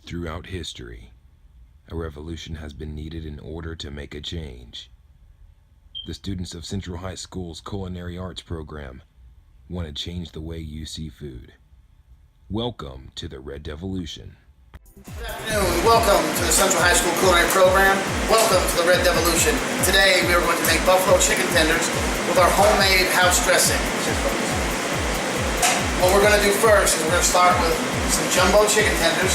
Throughout history, a revolution has been needed in order to make a change. The students of Central High School's Culinary Arts program want to change the way you see food. Welcome to the Red Devilution. Good afternoon. Welcome to the Central High School Culinary Program. Welcome to the Red Devilution. Today we are going to make buffalo chicken tenders with our homemade house dressing. What we're going to do first is we're going to start with some jumbo chicken tenders.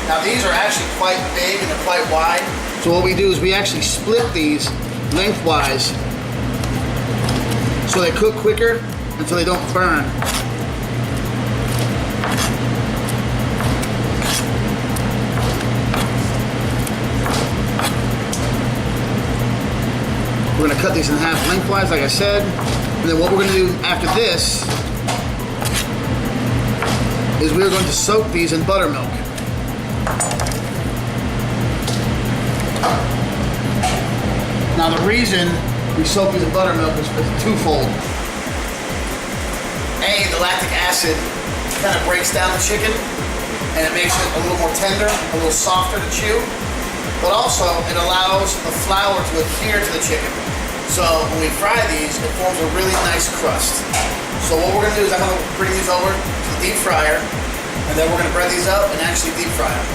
Now these are actually quite big and they're quite wide. So what we do is we actually split these lengthwise so they cook quicker and so they don't burn. We're going to cut these in half lengthwise, like I said. And then what we're going to do after this is we're going to soak these in buttermilk. Now the reason we soak these in buttermilk is twofold. A, the lactic acid kind of breaks down the chicken and it makes it a little more tender, a little softer to chew. But also it allows the flour to adhere to the chicken. So when we fry these, it forms a really nice crust. So what we're going to do is I'm going to bring these over to the deep fryer, and then we're going to bread these up and actually deep fry them.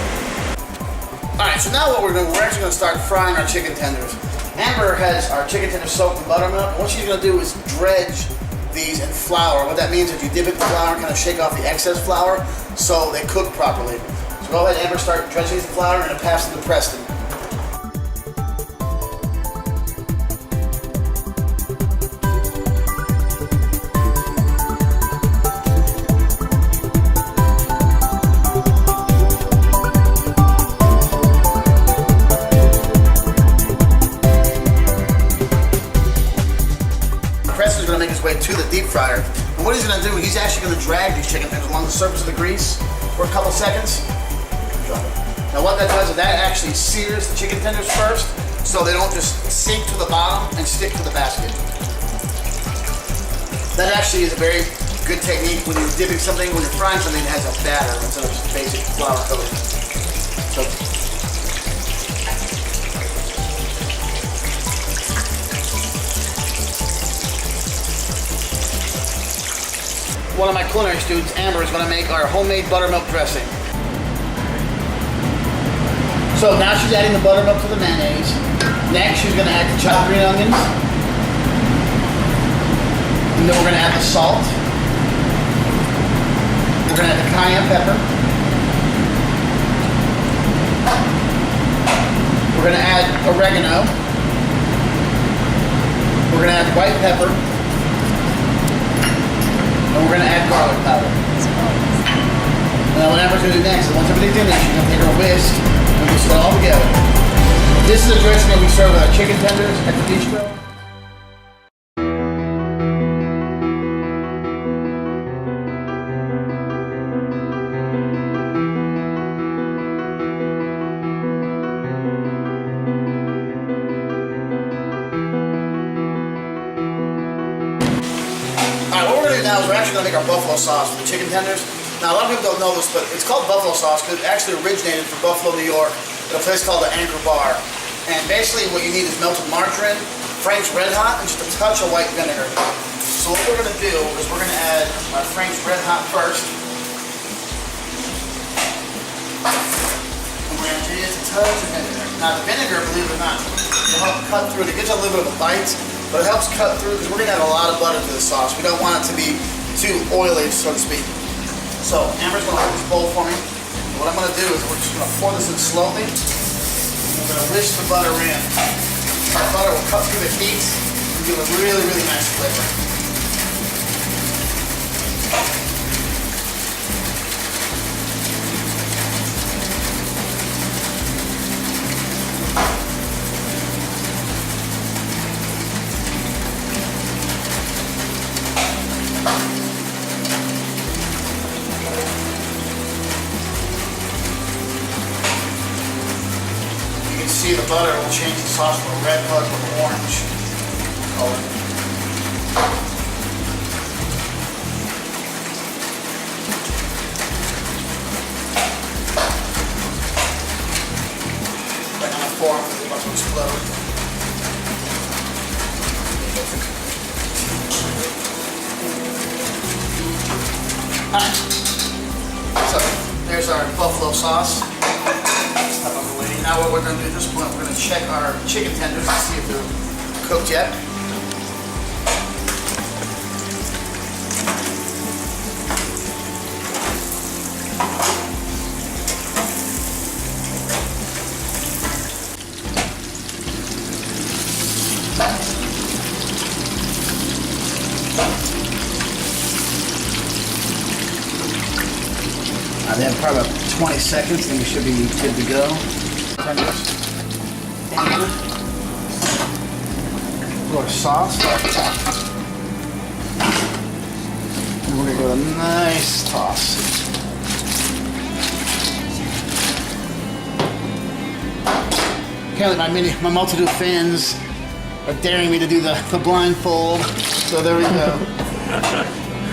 Alright, so now what we're doing, we're actually going to start frying our chicken tenders. Amber has our chicken tenders soaked in buttermilk, and what she's going to do is dredge these in flour. What that means is you dip it in flour and kind of shake off the excess flour so they cook properly. So go ahead, Amber, start dredging these in flour and pass them to Preston. Preston's going to make his way to the deep fryer. And what he's going to do, he's actually going to drag these chicken tenders along the surface of the grease for a couple seconds. Now what that does is that actually sears the chicken tenders first so they don't just sink to the bottom and stick to the basket. That actually is a very good technique when you're dipping something, when you're frying something that has a batter instead of just basic flour coating. So, one of my culinary students, Amber, is going to make our homemade buttermilk dressing. So now she's adding the buttermilk to the mayonnaise. Next, she's going to add the chopped green onions. And then we're going to add the salt. We're going to add the cayenne pepper. We're going to add oregano. We're going to add white pepper. And we're going to add garlic powder. Now what Amber's going to do next is once everything's in there, she's going to take her whisk and whisk it all together. This is the dressing that we serve with our chicken tenders at the beach grill. Alright, what we're going to do now is we're actually going to make our buffalo sauce for the chicken tenders. Now, a lot of people don't know this, but it's called buffalo sauce because it actually originated from Buffalo, New York, at a place called the Anchor Bar. And basically what you need is melted margarine, Frank's Red Hot, and just a touch of white vinegar. So what we're going to do is we're going to add our Frank's Red Hot first. And we're going to do just a touch of vinegar. Now the vinegar, believe it or not, will help cut through it. It gives a little bit of a bite, but it helps cut through because we're going to add a lot of butter to the sauce. We don't want it to be too oily, so to speak. So Amber's going to hold this bowl for me. And what I'm going to do is we're just going to pour this in slowly. We're going to whisk the butter in. Our butter will cut through the heat and give a really, really nice flavor. See the butter will change the sauce from a red color to an orange color. form because it's about to explode. Alright. So, there's our buffalo sauce. Up on the way. Now what we're going to do at this point, we're going to check our chicken tenders to see if they're cooked yet. Then probably about 20 seconds, then we should be good to go. Put our sauce. And we're gonna go with a nice toss. Apparently my multitude of fans are daring me to do the blindfold. So there we go.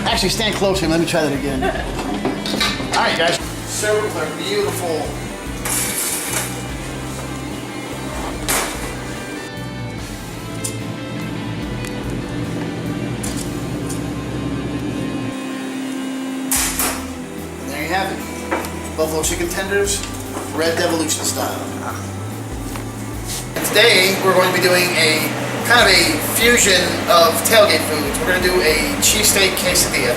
Actually, stand closer and let me try that again. Alright guys, serve it with our beautiful and there you have it. Buffalo chicken tenders, red Devilution style. And today we're going to be doing a kind of a fusion of tailgate foods. We're going to do a cheesesteak quesadilla.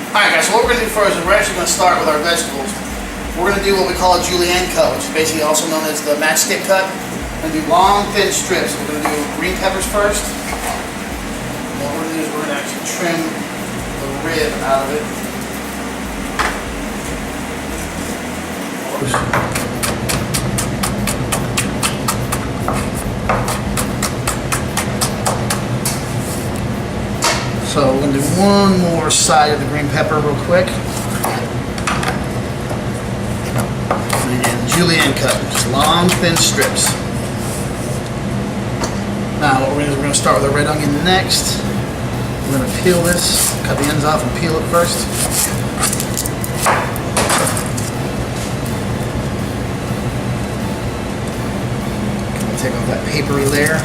Alright guys, so what we're going to do first is we're actually going to start with our vegetables. We're going to do what we call a julienne cut, which is basically also known as the matchstick cut. We're going to do long, thin strips. We're going to do green peppers first. And what we're going to do is we're going to actually trim the rib out of it. So we're going to do one more side of the green pepper real quick. And again, julienne cut, just long, thin strips. Now what we're going to do is we're going to start with the red onion next. We're going to peel this, cut the ends off and peel it first. Take off that papery layer.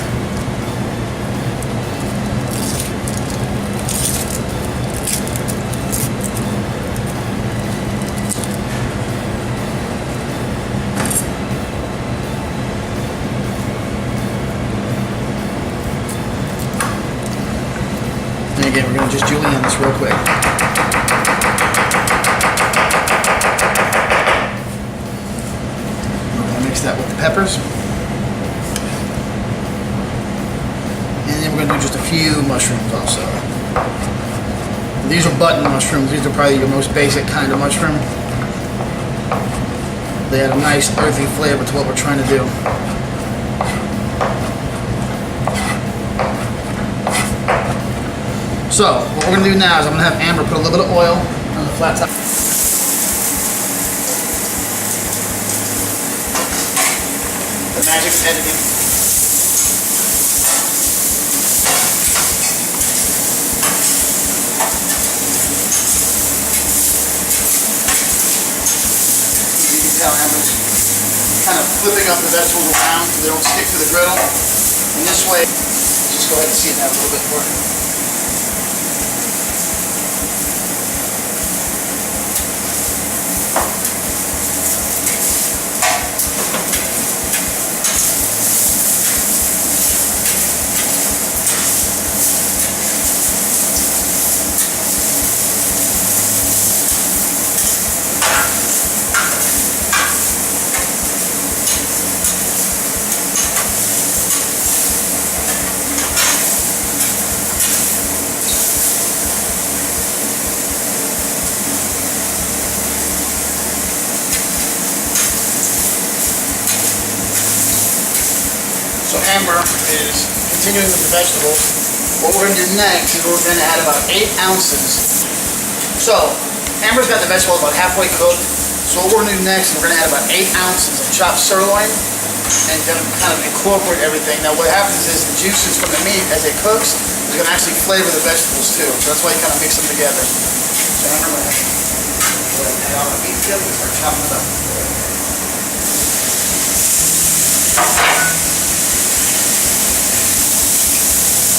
And again, we're going to just julienne this real quick. We're going to mix that with the peppers. And then we're going to do just a few mushrooms also. These are button mushrooms. These are probably your most basic kind of mushroom. They add a nice earthy flavor to what we're trying to do. So, what we're going to do now is I'm going to have Amber put a little bit of oil on the flat top. The magic of editing. You can tell Amber's kind of flipping up the vegetables around so they don't stick to the griddle. And this way, just go ahead and season that a little bit for it. So Amber is continuing with the vegetables. What we're going to do next is we're going to add about 8 ounces. So Amber's got the vegetables about halfway cooked. So what we're going to do next is we're going to add about 8 ounces of chopped sirloin and going to kind of incorporate everything. Now what happens is the juices from the meat as it cooks is going to actually flavor the vegetables too. So that's why you kind of mix them together. So Amber, we're going to add all the meat together and start chopping it up.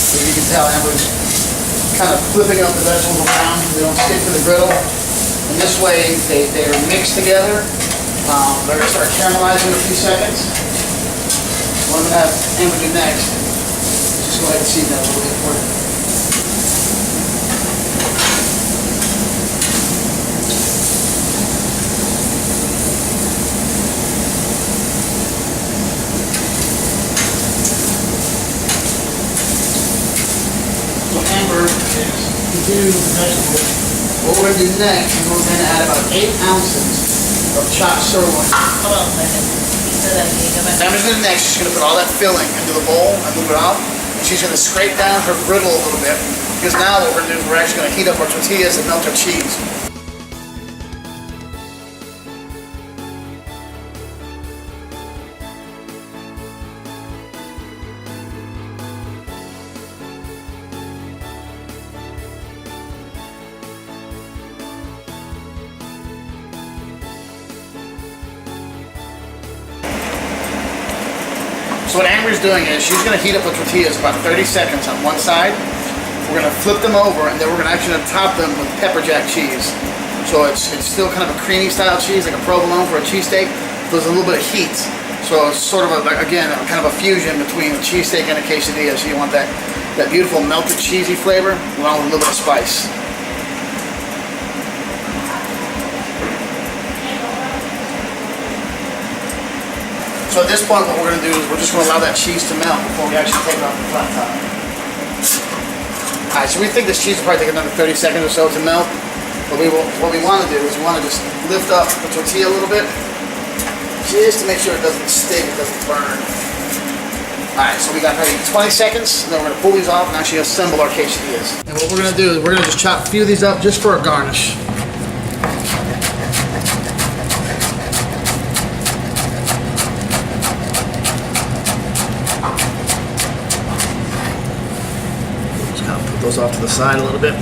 So you can tell Amber's kind of flipping up the vegetables around so they don't stick to the griddle. And this way they are mixed together. They're going to start caramelizing in a few seconds. What I'm going to have Amber do next is just go ahead and season that a little bit for you. So Amber is continuing with the vegetables. What we're going to do next is we're going to add about 8 ounces of chopped sirloin. Hold on a second. You said that again. Go back. Amber's going to next, she's going to put all that filling into the bowl and move it off. And she's going to scrape down her griddle a little bit. Because now what we're going to do is we're actually going to heat up our tortillas and melt our cheese. So what Amber's doing is she's going to heat up the tortillas about 30 seconds on one side. We're going to flip them over and then we're going to actually top them with pepper jack cheese. So it's still kind of a creamy style cheese, like a provolone for a cheesesteak. There's a little bit of heat. So it's sort of, again, kind of a fusion between a cheesesteak and a quesadilla. So you want that beautiful melted cheesy flavor along with a little bit of spice. So at this point, what we're going to do is we're just going to allow that cheese to melt before we actually take it off the flat top. Alright, so we think this cheese will probably take another 30 seconds or so to melt. But what we want to do is we want to just lift up the tortilla a little bit, just to make sure it doesn't stick, it doesn't burn. Alright, so we got probably 20 seconds, and then we're going to pull these off and actually assemble our quesadillas. And what we're going to do is we're going to just chop a few of these up just for a garnish. Those off to the side a little bit.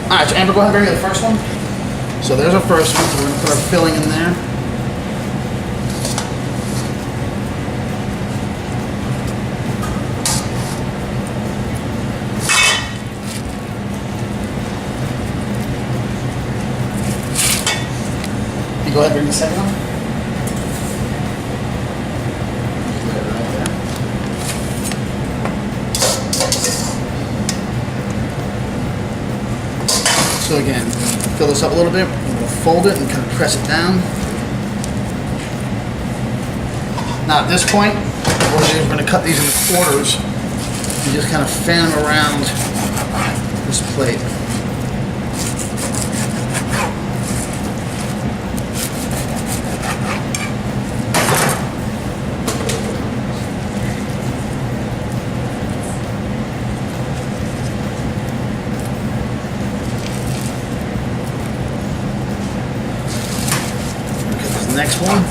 Alright, so Amber, go ahead and bring me the first one. So there's our first one, so we're going to put our filling in there. You go ahead and bring the second one. So again, fill this up a little bit, and we'll fold it and kind of press it down. Now at this point, what we're going to do is we're going to cut these into quarters and just kind of fan them around this plate. Next one.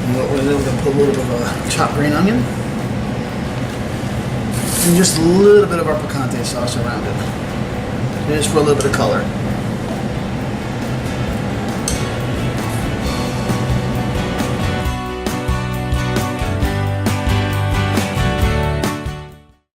And what we're going to do, we're going to put a little bit of chopped green onion and just a little bit of our picante sauce around it, just for a little bit of color.